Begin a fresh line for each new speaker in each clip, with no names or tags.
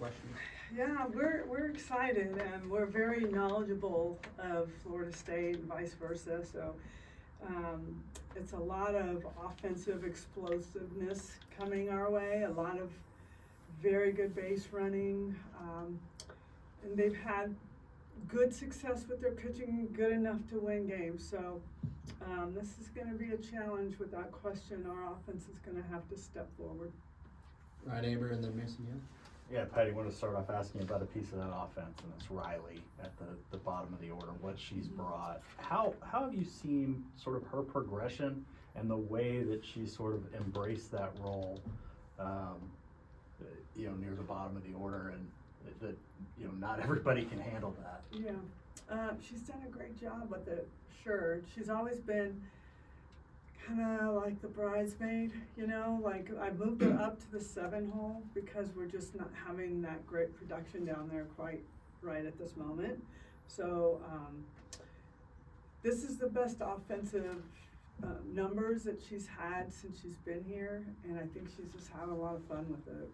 questions?
Yeah, we're excited and we're very knowledgeable of Florida State and vice versa. So it's a lot of offensive explosiveness coming our way. A lot of very good base running, and they've had good success with their pitching, good enough to win games. So this is going to be a challenge without question. Our offense is going to have to step forward.
Right, Amber, and then Mason,
Yeah, Patty, I want to start off asking you about a piece of that offense, and it's Riley at the bottom of the order, what she's brought. How have you seen sort of her progression and the way that she sort of embraced that role, near the bottom of the order, and that, not everybody can handle that?
Yeah, she's done a great job with it, sure. She's always been kind of like the bridesmaid, like I moved her up to the 7 hole because we're just not having that great production down there quite right at this moment. So this is the best offensive numbers that she's had since she's been here, and I think she's just having a lot of fun with it.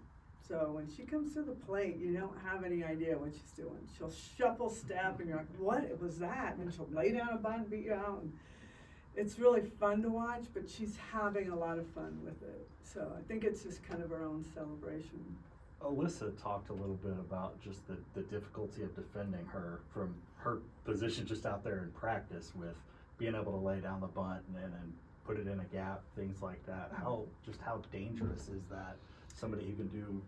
So when she comes to the plate, you don't have any idea what she's doing. She'll shuffle step and you're like, what was that? And then she'll lay down a bunt, beat you out. And it's really fun to watch, but she's having a lot of fun with it. So I think it's just kind of her own celebration.
Alyssa talked a little bit about just the difficulty of defending her from her position just out there in practice, with being able to lay down the bunt and put it in a gap, things like that. How dangerous is that? Somebody who can do,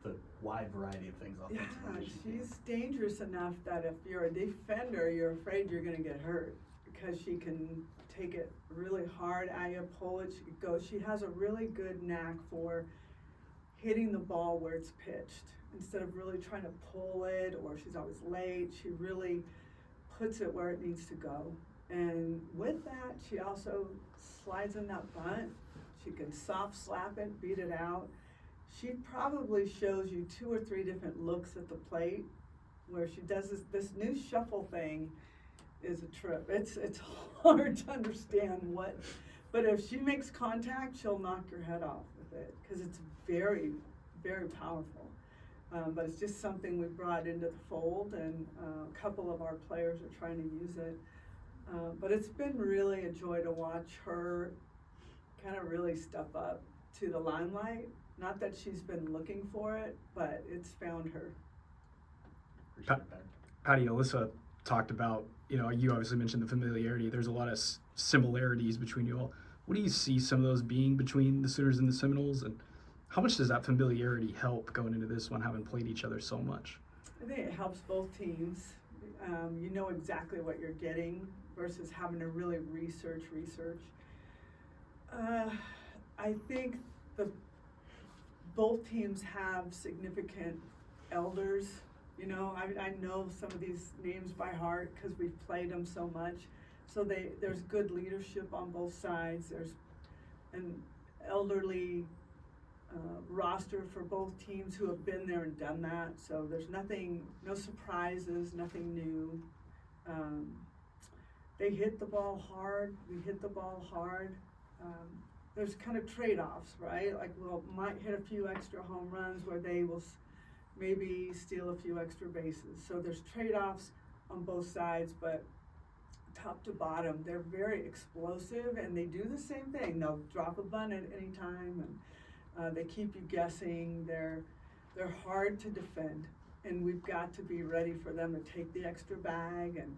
the wide variety of things offensively.
Yeah, she's dangerous enough that if you're a defender, you're afraid you're going to get hurt, because she can take it really hard at you, pull it, she could go. She has a really good knack for hitting the ball where it's pitched instead of really trying to pull it, or she's always late. She really puts it where it needs to go. And with that, she also slides in that bunt. She can soft slap it, beat it out. She probably shows you 2 or 3 different looks at the plate where she does this new shuffle thing. Is a trip. It's hard to understand but if she makes contact, she'll knock your head off with it, because it's very, very powerful. But it's just something we brought into the fold, and a couple of our players are trying to use it. But it's been really a joy to watch her kind of really step up to the limelight. Not that she's been looking for it, but it's found her.
Patty, Alyssa talked about, you obviously mentioned the familiarity. There's a lot of similarities between you all. What do you see some of those being between the Sooners and the Seminoles, and how much does that familiarity help going into this one, having played each other so much?
I think it helps both teams. You know exactly what you're getting versus having to really research. I think both teams have significant elders. I know some of these names by heart because we've played them so much. So there's good leadership on both sides. There's an elderly roster for both teams who have been there and done that. So there's no surprises, nothing new. They hit the ball hard. We hit the ball hard. There's kind of trade-offs, right? Like might hit a few extra home runs where they will maybe steal a few extra bases. So there's trade-offs on both sides, but top to bottom, they're very explosive, and they do the same thing. They'll drop a bunt at any time, and they keep you guessing. They're hard to defend, and we've got to be ready for them to take the extra bag. And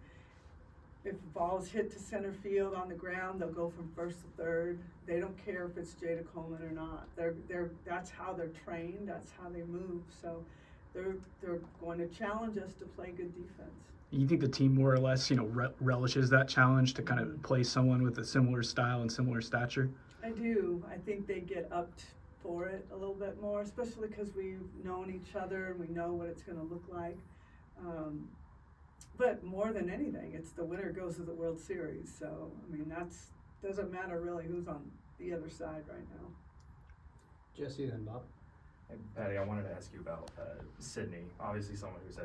if the ball is hit to center field on the ground, they'll go from first to third. They don't care if it's Jada Coleman or not. That's how they're trained. That's how they move. So they're going to challenge us to play good defense.
You think the team more or less, relishes that challenge to kind of play someone with a similar style and similar stature?
I do. I think they get up for it a little bit more, especially because we've known each other and we know what it's going to look like. But more than anything, it's the winner goes to the World Series. So, doesn't matter really who's on the other side right now.
Jesse, then Bob.
Hey, Patty, I wanted to ask you about Sydney. Obviously someone who's had